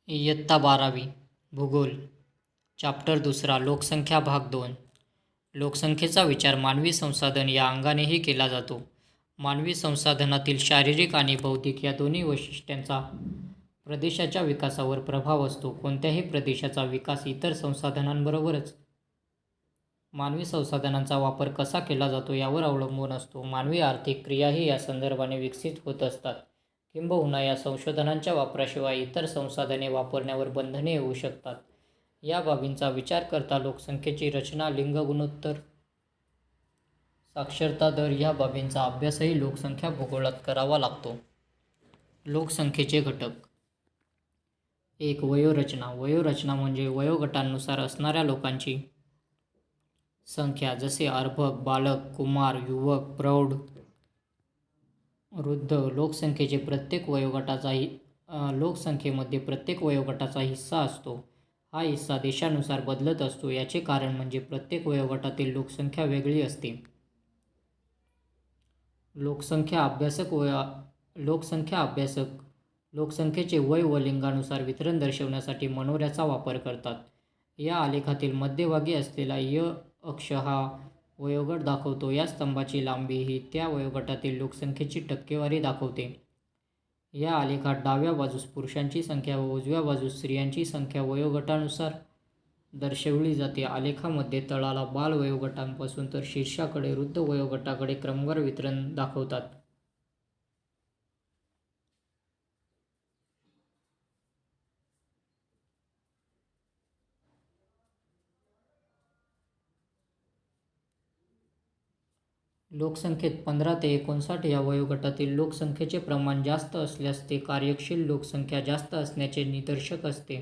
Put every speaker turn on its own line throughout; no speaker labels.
इयत्ता 12वी भूगोल चॅप्टर 2 लोकसंख्या भाग 2 लोकसंख्येचा विचार मानवी संसाधन या अंगानेही केला जातो. मानवी संसाधनातील शारीरिक आणि बौद्धिक या दोन्ही वैशिष्ट्यांचा प्रदेशाच्या विकासावर प्रभाव असतो. कोणत्याही प्रदेशाचा विकास इतर संसाधनांबरोबरच मानवी संसाधनांचा वापर कसा केला जातो यावर अवलंबून असतो. मानवी आर्थिक क्रियाही या संदर्भाने विकसित होत असतात. किंबहुना या संसाधनांच्या वापराशिवाय इतर संसाधने वापरण्यावर बंधने येऊ शकतात. या बाबींचा विचार करता लोकसंख्येची रचना, लिंग गुणोत्तर, साक्षरता दर या बाबींचा अभ्यासही लोकसंख्या भूगोलात करावा लागतो. लोकसंख्येचे घटक. 1. वयोरचना. वयोरचना म्हणजे वयोगटांनुसार असणाऱ्या लोकांची संख्या, जसे अर्भक, बालक, कुमार, युवक, प्रौढ, वृद्ध. लोकसंख्येमध्ये प्रत्येक वयोगटाचा हिस्सा असतो. हा हिस्सा देशानुसार बदलत असतो. याचे कारण म्हणजे प्रत्येक वयोगटातील लोकसंख्या वेगळी असते. लोकसंख्या अभ्यासक लोकसंख्येचे वय व लिंगानुसार वितरण दर्शवण्यासाठी मनोऱ्याचा वापर करतात. या आलेखातील मध्यभागी असलेला य अक्ष हा वयोगट दाखवतो. या स्तंभाची लांबी ही त्या वयोगटातील लोकसंख्येची टक्केवारी दाखवते. या आलेखात डाव्या बाजूस पुरुषांची संख्या व उजव्या बाजूस स्त्रियांची संख्या वयोगटानुसार दर्शविली जाते. आलेखामध्ये तळाला बाल वयोगटापासून तर शीर्षाकडे वृद्ध वयोगटाकडे क्रमवार वितरण दाखवतात. लोकसंख्येत 15 ते 59 या वयोगटातील लोकसंख्येचे प्रमाण जास्त असल्यास ते कार्यशील लोकसंख्या जास्त असण्याचे निदर्शक असते.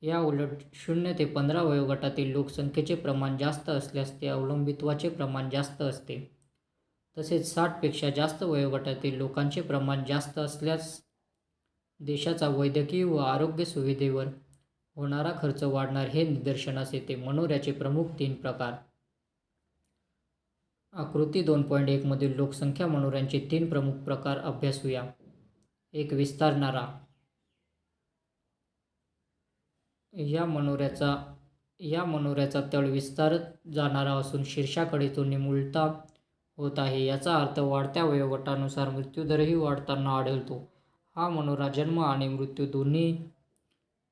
या उलट 0 ते 15 वयोगटातील लोकसंख्येचे प्रमाण जास्त असल्यास ते अवलंबित्वाचे प्रमाण जास्त असते. तसेच 60 पेक्षा जास्त वयोगटातील लोकांचे प्रमाण जास्त असल्यास देशाचा वैद्यकीय व आरोग्य सुविधेवर होणारा खर्च वाढणार हे निदर्शनास येते. मनोऱ्याचे प्रमुख 3 प्रकार. आकृती 2.1 मधील लोकसंख्या मनोऱ्यांचे 3 प्रमुख प्रकार अभ्यासूया. 1. विस्तारणारा. या मनोऱ्याचा तळ विस्तारत जाणारा असून शीर्षाकडे तो निमुळता होत आहे. याचा अर्थ वाढत्या वयोगटानुसार मृत्यूदरही वाढताना आढळतो. हा मनोरा जन्म आणि मृत्यू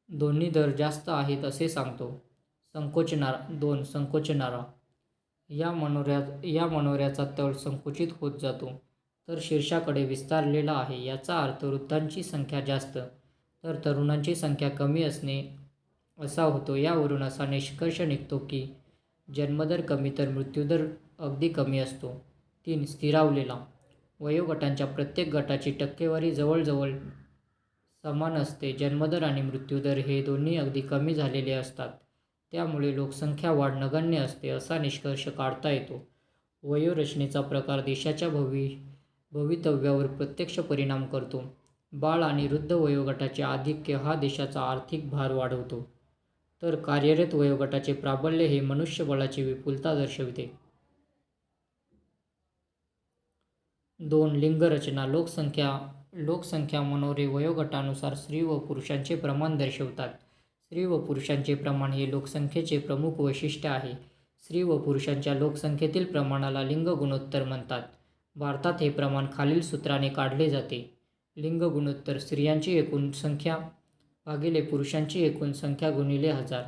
दोन्ही दर जास्त आहेत असे सांगतो. 2. संकोचणारा. या मनोऱ्याचा तळ संकुचित होत जातो तर शीर्षाकडे विस्तारलेला आहे. याचा अर्थ वृद्धांची संख्या जास्त तर तरुणांची संख्या कमी असणे असा होतो. यावरून असा निष्कर्ष निघतो की जन्मदर कमी तर मृत्यूदर अगदी कमी असतो. 3. स्थिरावलेला. वयोगटांच्या प्रत्येक गटाची टक्केवारी जवळजवळ समान असते. जन्मदर आणि मृत्यूदर हे दोन्ही अगदी कमी झालेले असतात. त्यामुळे लोकसंख्या वाढ नगण्य असते असा निष्कर्ष काढता येतो. वयोरचनेचा प्रकार देशाच्या भवितव्यावर प्रत्यक्ष परिणाम करतो. बाळ आणि वृद्ध वयोगटाचे आधिक्य हा देशाचा आर्थिक भार वाढवतो तर कार्यरत वयोगटाचे प्राबल्य हे मनुष्यबळाची विपुलता दर्शविते. 2. लिंगरचना. लोकसंख्या मनोरे वयोगटानुसार स्त्री व पुरुषांचे प्रमाण दर्शवतात. स्त्री व पुरुषांचे प्रमाण हे लोकसंख्येचे प्रमुख वैशिष्ट्य आहे. स्त्री व पुरुषांच्या लोकसंख्येतील प्रमाणाला लिंग गुणोत्तर म्हणतात. भारतात हे प्रमाण खालील सूत्राने काढले जाते. लिंग गुणोत्तर: स्त्रियांची एकूण संख्या भागिले पुरुषांची एकूण संख्या गुणिले 1000.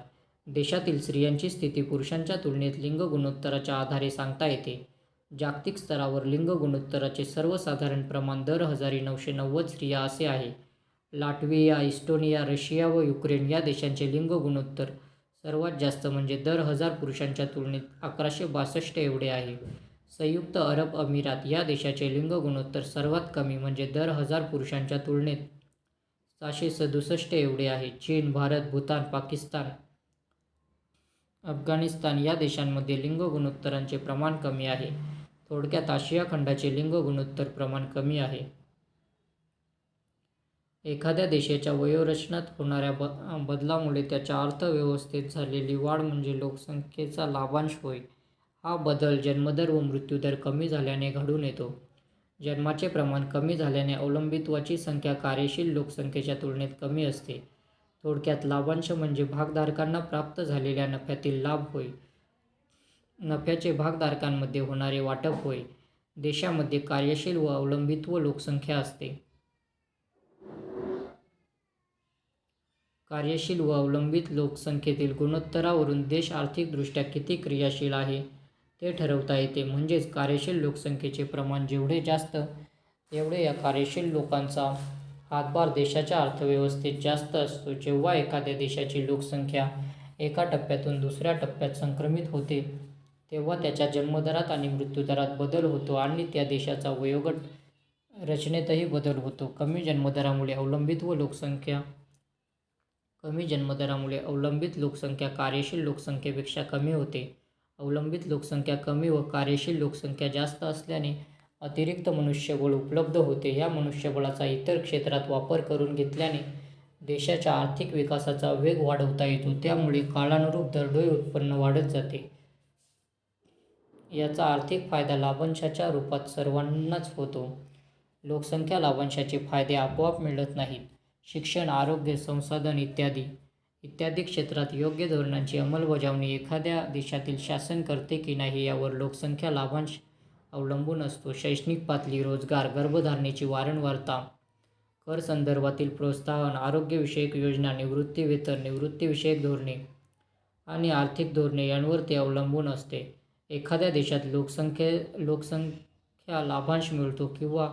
देशातील स्त्रियांची स्थिती पुरुषांच्या तुलनेत लिंग गुणोत्तराच्या आधारे सांगता येते. जागतिक स्तरावर लिंग गुणोत्तराचे सर्वसाधारण प्रमाण दर 1990 स्त्रिया असे आहे. लाटव्हिया, इस्टोनिया, रशिया व युक्रेन या देशांचे लिंग गुणोत्तर सर्वात जास्त म्हणजे दर 1000 पुरुषांच्या तुलनेत 1162 एवढे आहे. संयुक्त अरब अमिरात या देशाचे लिंग गुणोत्तर सर्वात कमी म्हणजे दर 1000 पुरुषांच्या तुलनेत 667 एवढे आहे. चीन, भारत, भूतान, पाकिस्तान, अफगाणिस्तान या देशांमध्ये लिंग गुणोत्तरांचे प्रमाण कमी आहे. थोडक्यात आशिया खंडाचे लिंग गुणोत्तर प्रमाण कमी आहे. एखाद्या देशाच्या वयोरचनात होणाऱ्या बदलामुळे त्याच्या अर्थव्यवस्थेत झालेली वाढ म्हणजे लोकसंख्येचा लाभांश होय. हा बदल जन्मदर व मृत्यूदर कमी झाल्याने घडून येतो. जन्माचे प्रमाण कमी झाल्याने अवलंबित्वाची संख्या कार्यशील लोकसंख्येच्या तुलनेत कमी असते. थोडक्यात लाभांश म्हणजे भागधारकांना प्राप्त झालेल्या नफ्यातील लाभ होय. नफ्याचे भागधारकांमध्ये होणारे वाटप होय. देशामध्ये कार्यशील व अवलंबित्व लोकसंख्या असते. कार्यशील व अवलंबित लोकसंख्येतील गुणोत्तरावरून देश आर्थिकदृष्ट्या किती क्रियाशील आहे ते ठरवता येते. म्हणजेच कार्यशील लोकसंख्येचे प्रमाण जेवढे जास्त तेवढे या कार्यशील लोकांचा हातभार देशाच्या अर्थव्यवस्थेत जास्त असतो. जेव्हा एखाद्या देशाची लोकसंख्या एका टप्प्यातून दुसऱ्या टप्प्यात संक्रमित होते तेव्हा त्याच्या जन्मदरात आणि मृत्यूदरात बदल होतो आणि त्या देशाचा वयोगट रचनेतही बदल होतो. कमी जन्मदरामुळे अवलंबित लोकसंख्या कार्यशील लोकसंख्येपेक्षा कमी होते. अवलंबित लोकसंख्या कमी व कार्यशील लोकसंख्या जास्त असल्याने अतिरिक्त मनुष्यबळ उपलब्ध होते. या मनुष्यबळाचा इतर क्षेत्रात वापर करून घेतल्याने देशाच्या आर्थिक विकासाचा वेग वाढवता येतो. त्यामुळे काळानुरूप दरडोई उत्पन्न वाढत जाते. याचा आर्थिक फायदा लाभांशाच्या रूपात सर्वांनाच होतो. लोकसंख्या लाभांशाचे फायदे आपोआप मिळत नाहीत. शिक्षण, आरोग्य, संसाधन इत्यादी क्षेत्रात योग्य धोरणांची अंमलबजावणी एखाद्या देशातील शासन करते की नाही यावर लोकसंख्या लाभांश अवलंबून असतो. शैक्षणिक पातळी, रोजगार, गर्भधारणेची वारंवारता, कर संदर्भातील प्रोत्साहन, आरोग्यविषयक योजना, निवृत्तीवेतन, निवृत्तीविषयक धोरणे आणि आर्थिक धोरणे यांवर ते अवलंबून असते. एखाद्या देशात लोकसंख्या लाभांश मिळतो किंवा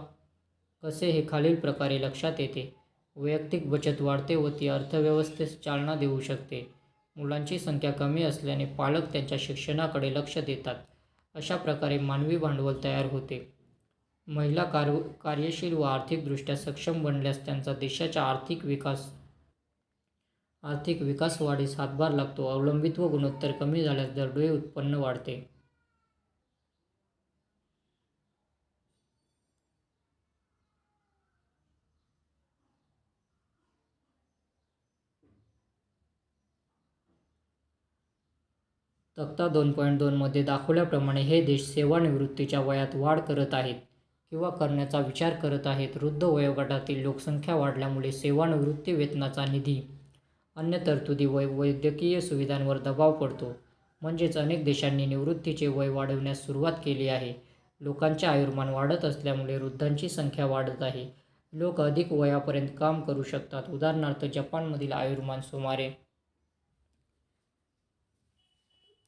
कसे हे खालील प्रकारे लक्षात येते. वैयक्तिक बचत वाढते व ती अर्थव्यवस्थेस चालना देऊ शकते. मुलांची संख्या कमी असल्याने पालक त्यांच्या शिक्षणाकडे लक्ष देतात. अशा प्रकारे मानवी भांडवल तयार होते. महिला कार्यशील व आर्थिकदृष्ट्या सक्षम बनल्यास त्यांचा देशाच्या आर्थिक विकास वाढीस हातभार लागतो. अवलंबित्व गुणोत्तर कमी झाल्यास दरडोई उत्पन्न वाढते. तक्ता 2.2 मध्ये दाखवल्याप्रमाणे हे देश सेवानिवृत्तीच्या वयात वाढ करत आहेत किंवा करण्याचा विचार करत आहेत. वृद्ध वयोगटातील लोकसंख्या वाढल्यामुळे सेवानिवृत्ती वेतनाचा निधी, अन्य तरतुदी व वैद्यकीय सुविधांवर दबाव पडतो. म्हणजेच अनेक देशांनी निवृत्तीचे वय वाढवण्यास सुरुवात केली आहे. लोकांचे आयुर्मान वाढत असल्यामुळे वृद्धांची संख्या वाढत आहे. लोक अधिक वयापर्यंत काम करू शकतात. उदाहरणार्थ, जपानमधील आयुर्मान सुमारे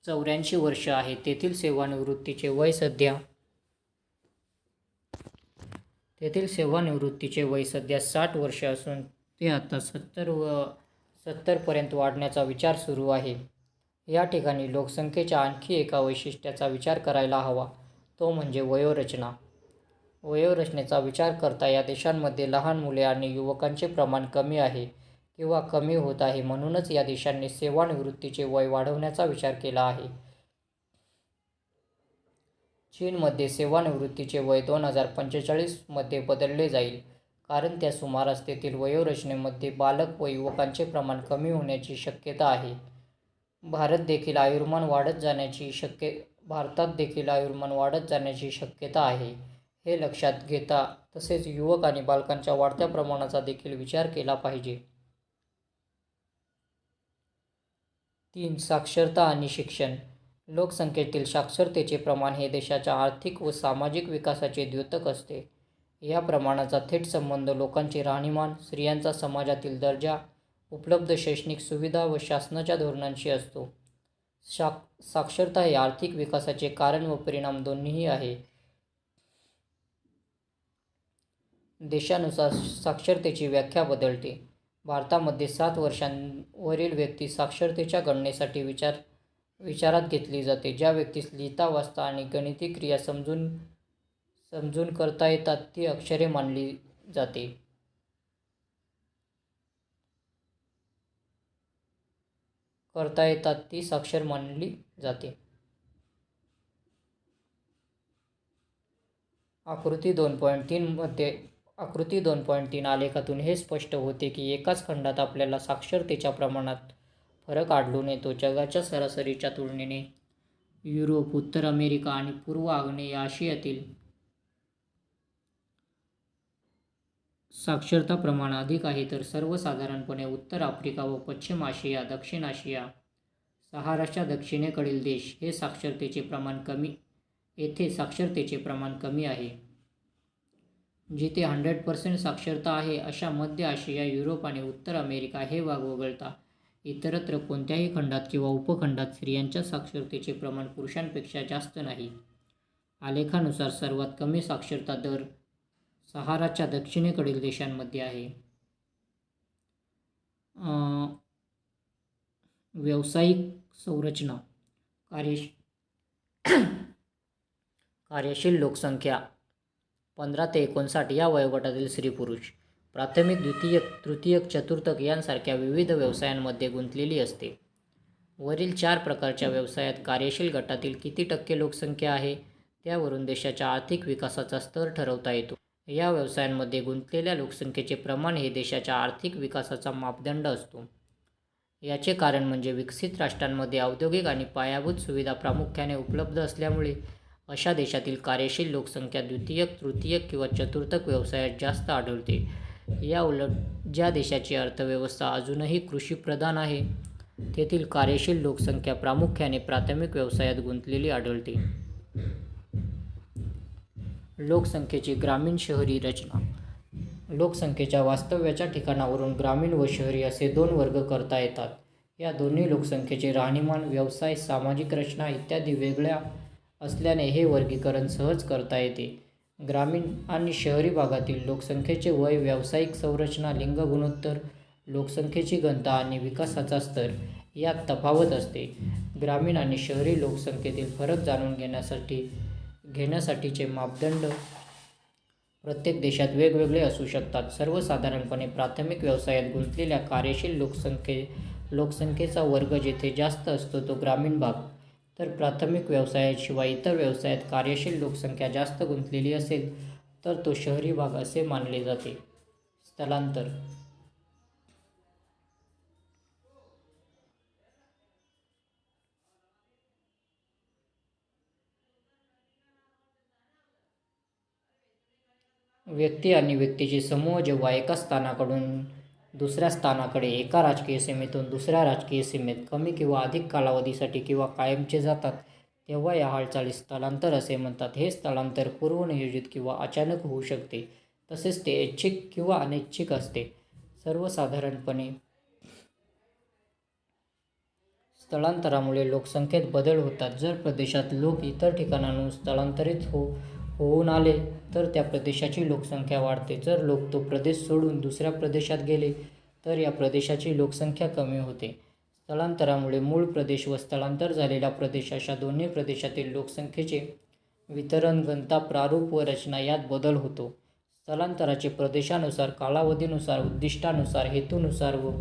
84 वर्षे आहे. तेथील सेवानिवृत्तीचे वय सध्या 60 वर्षे असून ते आता 70 पर्यंत वाढवण्याचा विचार सुरू आहे. या ठिकाणी लोकसंख्येच्या आणखी एका वैशिष्ट्याचा विचार करायला हवा, तो म्हणजे वयोरचना. वयोरचनेचा विचार करता या देशांमध्ये लहान मुले आणि युवकांचे प्रमाण कमी आहे किंवा कमी होत आहे. म्हणूनच या देशांनी सेवानिवृत्तीचे वय वाढवण्याचा विचार केला आहे. चीनमध्ये सेवानिवृत्तीचे वय 2045 मध्ये बदलले जाईल, कारण त्या सुमारास तेथील वयोरचनेमध्ये बालक व युवकांचे प्रमाण कमी होण्याची शक्यता आहे. भारतात देखील आयुर्मान वाढत जाण्याची शक्यता आहे. हे लक्षात घेता तसेच युवक आणि बालकांच्या वाढत्या प्रमाणाचा देखील विचार केला पाहिजे. 3. साक्षरता आणि शिक्षण. लोकसंख्येतील साक्षरतेचे प्रमाण हे देशाच्या आर्थिक व सामाजिक विकासाचे द्योतक असते. या प्रमाणाचा थेट संबंध लोकांचे राहणीमान, स्त्रियांचा समाजातील दर्जा, उपलब्ध शैक्षणिक सुविधा व शासनाच्या धोरणांशी असतो. साक्षरता हे आर्थिक विकासाचे कारण व परिणाम दोन्हीही आहे. देशानुसार साक्षरतेची व्याख्या बदलते. भारतामध्ये 7 वर्षांवरील व्यक्ती साक्षरतेच्या गणनेसाठी विचारात घेतली जाते. ज्या व्यक्तीस लिहिता, वाचता आणि गणिती क्रिया समजून करता येतात ती अक्षरे मानली जाते. ती साक्षर मानली जाते. आकृती 2.3 आलेखातून हे स्पष्ट होते की एकाच खंडात आपल्याला साक्षरतेच्या प्रमाणात फरक आढळून येतो. जगाच्या सरासरीच्या तुलनेने युरोप, उत्तर अमेरिका आणि पूर्व आग्नेय आशियातील साक्षरता प्रमाण अधिक आहे, तर सर्वसाधारणपणे उत्तर आफ्रिका व पश्चिम आशिया, दक्षिण आशिया, सहाराच्या दक्षिणेकडील देश येथे साक्षरतेचे प्रमाण कमी आहे. जिथे 100% साक्षरता आहे अशा मध्य आशिया, युरोप आणि उत्तर अमेरिका हे भाग वगळता इतरत्र कोणत्याही खंडात किंवा उपखंडात स्त्रियांच्या साक्षरतेचे प्रमाण पुरुषांपेक्षा जास्त नाही. आलेखानुसार सर्वात कमी साक्षरता दर सहाराच्या दक्षिणेकडील देशांमध्ये आहे. व्यावसायिक संरचना. कार्यशील लोकसंख्या 15 ते 59 या वयोगटातील स्त्री-पुरुष प्राथमिक, द्वितीयक, तृतीयक, चतुर्थक यांसारख्या विविध व्यवसायांमध्ये गुंतलेली असते. वरील 4 प्रकारच्या व्यवसायात कार्यशील गटातील किती टक्के लोकसंख्या आहे त्यावरून देशाच्या आर्थिक विकासाचा स्तर ठरवता येतो. या व्यवसायांमध्ये गुंतलेल्या लोकसंख्येचे प्रमाण हे देशाच्या आर्थिक विकासाचा मापदंड असतो. याचे कारण म्हणजे विकसित राष्ट्रांमध्ये औद्योगिक आणि पायाभूत सुविधा प्रामुख्याने उपलब्ध असल्यामुळे अशा देशातील कार्यशील लोकसंख्या द्वितीयक, तृतीयक किंवा चतुर्थक व्यवसायात जास्त आढळते. या उलट ज्या देशाची अर्थव्यवस्था अजूनही कृषीप्रधान आहे तेथील कार्यशील लोकसंख्या प्रामुख्याने प्राथमिक व्यवसायात गुंतलेली आढळते. लोकसंख्येची ग्रामीण शहरी रचना. लोकसंख्येच्या वास्तव्याच्या ठिकाणावरून ग्रामीण व शहरी असे 2 वर्ग करता येतात. या दोन्ही लोकसंख्येचे राहणीमान, व्यवसाय, सामाजिक रचना इत्यादी वेगळ्या असल्याने हे वर्गीकरण सहज करता येते. ग्रामीण आणि शहरी भागातील लोकसंख्येचे वय, व्यावसायिक संरचना, लिंग गुणोत्तर, लोकसंख्येची घनता आणि विकासाचा स्तर यात तफावत असते. ग्रामीण आणि शहरी लोकसंख्येतील फरक जाणून घेण्यासाठीचे मापदंड प्रत्येक देशात वेगवेगळे असू शकतात. सर्वसाधारणपणे प्राथमिक व्यवसायात गुंतलेल्या कार्यशील लोकसंख्येचा वर्ग जेथे जास्त असतो तो ग्रामीण भाग, तर प्राथमिक व्यवसायाशिवाय इतर व्यवसायात कार्यशील लोकसंख्या जास्त गुंतलेली असेल तर तो शहरी भाग असे मानले जाते. स्थलांतर. व्यक्ती आणि व्यक्तीचे समूह जेव्हा एका स्थानाकडून दुसऱ्या स्थानाकडे, एका राजकीय सीमेतून दुसऱ्या राजकीय सीमेत कमी किंवा अधिक कालावधीसाठी किंवा कायमचे जातात तेव्हा या हालचालीस स्थलांतर असे म्हणतात. हे स्थलांतर पूर्वनियोजित किंवा अचानक होऊ शकते, तसेच ते ऐच्छिक किंवा अनैच्छिक असते. सर्वसाधारणपणे स्थलांतरामुळे लोकसंख्येत बदल होतात. जर प्रदेशात लोक इतर ठिकाणांहून स्थलांतरित होऊन आले तर त्या प्रदेशाची लोकसंख्या वाढते. जर लोक तो प्रदेश सोडून दुसऱ्या प्रदेशात गेले तर या प्रदेशाची लोकसंख्या कमी होते. स्थलांतरामुळे मूळ प्रदेश व स्थलांतर झालेला प्रदेश अशा दोन्ही प्रदेशातील लोकसंख्येचे वितरण, घनता, प्रारूप व रचना यात बदल होतो. स्थलांतराचे प्रदेशानुसार, कालावधीनुसार, उद्दिष्टानुसार, हेतूनुसार व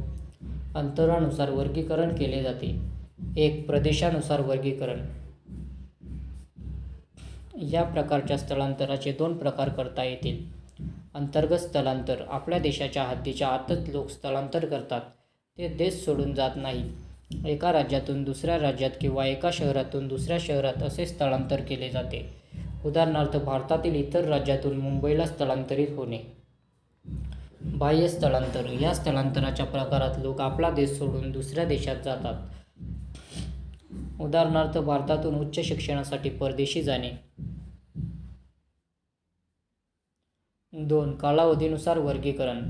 अंतरानुसार वर्गीकरण केले जाते. 1. प्रदेशानुसार वर्गीकरण. या प्रकारच्या स्थलांतराचे 2 प्रकार करता येतील. अंतर्गत स्थलांतर. आपल्या देशाच्या हद्दीच्या आतच लोक स्थलांतर करतात, ते देश सोडून जात नाहीत. एका राज्यातून दुसऱ्या राज्यात किंवा एका शहरातून दुसऱ्या शहरात असे स्थलांतर केले जाते. उदाहरणार्थ, भारतातील इतर राज्यातून मुंबईला स्थलांतरित होणे. बाह्य स्थलांतर. या स्थलांतराच्या प्रकारात लोक आपला देश सोडून दुसऱ्या देशात जातात. उदाहरणार्थ, भारतातून उच्च शिक्षणासाठी परदेशी जाणे. 2. कालावधीनुसार वर्गीकरण.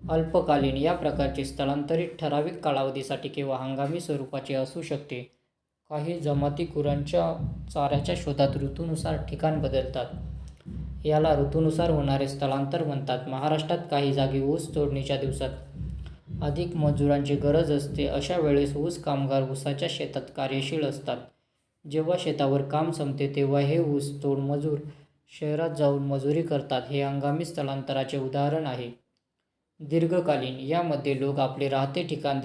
अल्पकालीन. या प्रकारचे स्थलांतरित ठराविक कालावधीसाठी किंवा हंगामी स्वरूपाचे असू शकते. काही जमाती गुरांच्या चाऱ्याच्या शोधात ऋतूनुसार ठिकाण बदलतात. याला ऋतूनुसार होणारे स्थलांतर म्हणतात. महाराष्ट्रात काही जागी ऊस तोडणीच्या दिवसात अधिक मजुरांची गरज असते. अशा वेळेस ऊस कामगार ऊसाच्या शेतात कार्यशील असतात. जेव्हा शेतावर काम संपते तेव्हा हे ऊस तोड मजूर शहरात जाऊन मजुरी करतात. हे हंगामी स्थलांतराचे उदाहरण आहे. दीर्घकालीन. यामध्ये लोक आपले राहते ठिकाण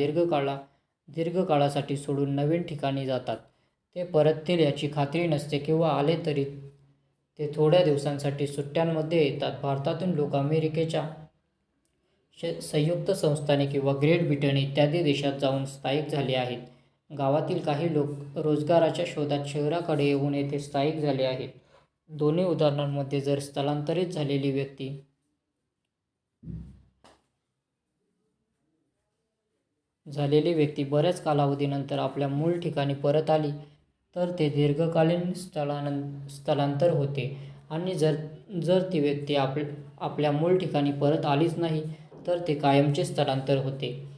दीर्घकाळासाठी सोडून नवीन ठिकाणी जातात. ते परततील याची खात्री नसते किंवा आले तरी ते थोड्या दिवसांसाठी सुट्ट्यांमध्ये येतात. भारतातून लोक अमेरिकेच्या संयुक्त संस्थाने किंवा ग्रेट ब्रिटन इत्यादी देशात जाऊन स्थायिक झाले आहेत. गावातील काही लोक रोजगाराच्या शोधात शहराकडे येऊन येथे स्थायिक झाले आहेत. दोन्ही उदाहरणांमध्ये जर स्थलांतरित झालेली व्यक्ती झालेली व्यक्ती बऱ्याच कालावधीनंतर आपल्या मूळ ठिकाणी परत आली तर ते दीर्घकालीन स्थलांतर होते आणि जर जर ती व्यक्ती आपल्या मूळ ठिकाणी परत आलीच नाही तर ते कायमचे स्थलांतर होते.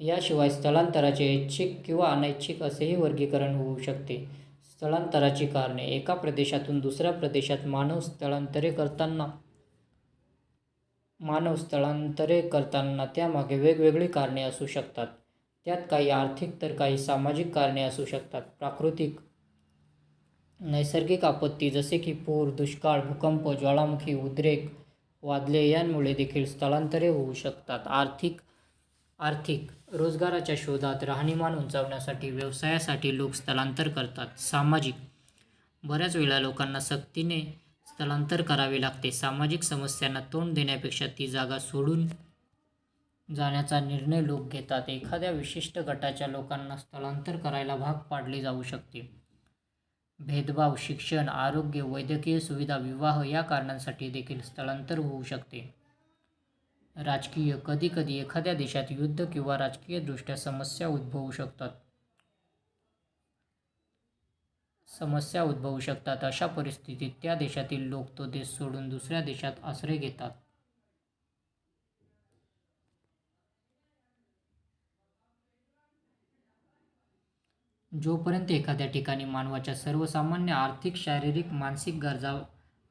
याशिवाय स्थलांतराचे ऐच्छिक किंवा अनैच्छिक असेही वर्गीकरण होऊ शकते. स्थलांतराची कारणे. एका प्रदेशातून दुसऱ्या प्रदेशात मानव स्थलांतरे करताना त्यामागे वेगवेगळी कारणे असू शकतात. त्यात काही आर्थिक तर काही सामाजिक कारणे असू शकतात. प्राकृतिक, नैसर्गिक आपत्ती जसे की पूर, दुष्काळ, भूकंप, ज्वालामुखी, उद्रेक, वादळे यांमुळे देखील स्थलांतरे होऊ शकतात. आर्थिक, रोजगाराच्या शोधात, राहणीमान उंचावण्यासाठी, व्यवसायासाठी लोक स्थलांतर करतात. सामाजिक, बऱ्याच वेळा लोकांना सक्तीने स्थलांतर करावे लागते. सामाजिक समस्यांना तोंड देण्यापेक्षा ती जागा सोडून जाण्याचा निर्णय लोक घेतात. एखाद्या विशिष्ट गटाच्या लोकांना स्थलांतर करायला भाग पाडले जाऊ शकते. भेदभाव, शिक्षण, आरोग्य, वैद्यकीय सुविधा, विवाह या कारणांसाठी देखील स्थलांतर होऊ शकते. राजकीय, कधीकधी एखाद्या देशात युद्ध किंवा राजकीयदृष्ट्या समस्या उद्भवू शकतात. अशा परिस्थितीत त्या देशातील लोक तो देश सोडून दुसऱ्या देशात आश्रय घेतात. जोपर्यंत एखाद्या ठिकाणी मानवाच्या सर्वसामान्य आर्थिक, शारीरिक, मानसिक गरजा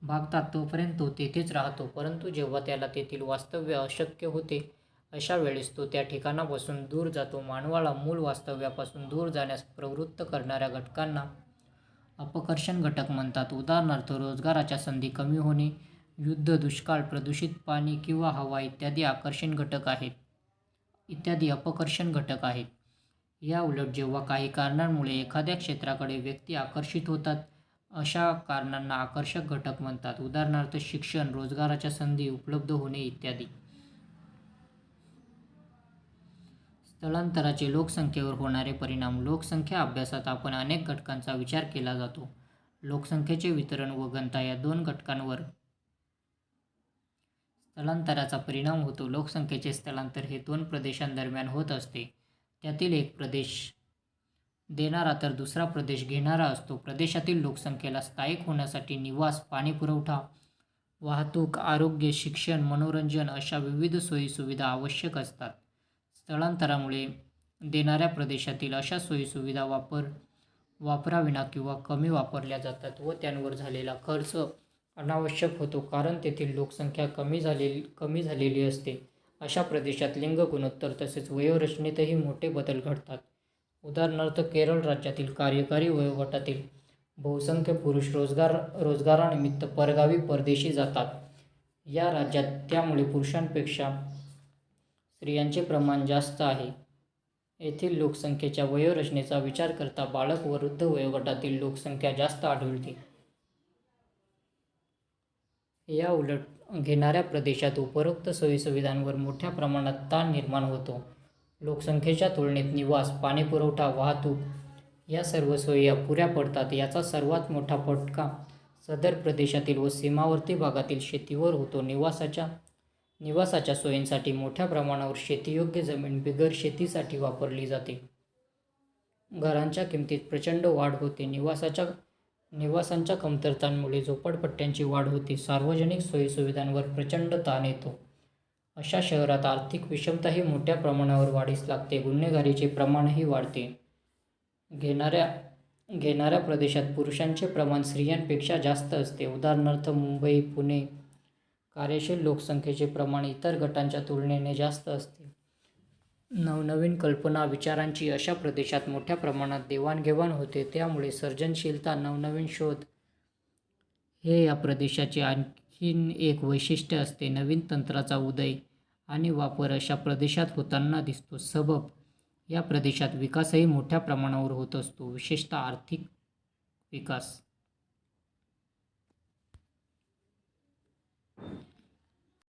भागतात तोपर्यंत तो तेथेच राहतो. परंतु जेव्हा त्याला तेथील वास्तव्य अशक्य होते अशा वेळेस तो त्या ठिकाणापासून दूर जातो. मानवाला मूळ वास्तव्यापासून दूर जाण्यास प्रवृत्त करणाऱ्या घटकांना अपकर्षण घटक म्हणतात. उदाहरणार्थ, रोजगाराच्या संधी कमी होणे, युद्ध, दुष्काळ, प्रदूषित पाणी किंवा हवा इत्यादी अपकर्षण घटक आहेत. या उलट जेव्हा काही कारणांमुळे एखाद्या क्षेत्राकडे व्यक्ती आकर्षित होतात अशा कारणांना आकर्षक घटक म्हणतात. उदाहरणार्थ, शिक्षण, रोजगाराच्या संधी उपलब्ध होणे इत्यादी. स्थलांतराचे लोकसंख्येवर होणारे परिणाम. लोकसंख्या अभ्यासात आपण अनेक घटकांचा विचार केला जातो. लोकसंख्येचे वितरण व घनता या दोन घटकांवर स्थलांतराचा परिणाम होतो. लोकसंख्येचे स्थलांतर हे दोन प्रदेशांदरम्यान होत असते. त्यातील एक प्रदेश देणारा तर दुसरा प्रदेश घेणारा असतो. प्रदेशातील लोकसंख्येला स्थायिक होण्यासाठी निवास, पाणीपुरवठा, वाहतूक, आरोग्य, शिक्षण, मनोरंजन अशा विविध सोयीसुविधा आवश्यक असतात. स्थलांतरामुळे देणाऱ्या प्रदेशातील अशा सोयीसुविधा वापराविना किंवा कमी वापरल्या जातात व त्यांवर झालेला खर्च अनावश्यक होतो, कारण तेथील लोकसंख्या कमी झालेली असते. अशा प्रदेशात लिंग गुणोत्तर तसेच वयोरचनेतही मोठे बदल घडतात. उदाहरणार्थ, केरळ राज्यातील कार्यकारी वयोगटातील बहुसंख्य पुरुष रोजगारानिमित्त परगावी परदेशी जातात. या राज्यात त्यामुळे पुरुषांपेक्षा स्त्रियांचे प्रमाण जास्त आहे. येथील लोकसंख्येच्या वयोरचनेचा विचार करता बालक व वृद्ध वयोगटातील लोकसंख्या जास्त आढळते. या उलट घेणाऱ्या प्रदेशात उपरोक्त सोयीसुविधांवर मोठ्या प्रमाणात ताण निर्माण होतो. लोकसंख्येच्या तुलनेत निवास, पाणीपुरवठा, वाहतूक या सर्व सोयी अपुऱ्या पडतात. याचा सर्वात मोठा फटका सदर प्रदेशातील व सीमावर्ती भागातील शेतीवर होतो. निवासाच्या सोयींसाठी मोठ्या प्रमाणावर शेतीयोग्य जमीन बिगर शेतीसाठी वापरली जाते. घरांच्या किमतीत प्रचंड वाढ होते. निवासांच्या कमतरतांमुळे झोपडपट्ट्यांची वाढ होते. सार्वजनिक सोयीसुविधांवर प्रचंड ताण येतो. अशा शहरात आर्थिक विषमताही मोठ्या प्रमाणावर वाढीस लागते. गुन्हेगारीचे प्रमाणही वाढते. घेणाऱ्या प्रदेशात पुरुषांचे प्रमाण स्त्रियांपेक्षा जास्त असते. उदाहरणार्थ, मुंबई, पुणे. कार्यशील लोकसंख्येचे प्रमाण इतर गटांच्या तुलनेने जास्त असते. नवनवीन कल्पना, विचारांची अशा प्रदेशात मोठ्या प्रमाणात देवाणघेवाण होते. त्यामुळे सर्जनशीलता, नवनवीन शोध हे या प्रदेशाचे आणखीन एक वैशिष्ट्य असते. नवीन तंत्राचा उदय आणि वापर अशा प्रदेशात होताना दिसतो. सबब, या प्रदेशात विकासही मोठ्या प्रमाणावर होत असतो, विशेषतः आर्थिक विकास.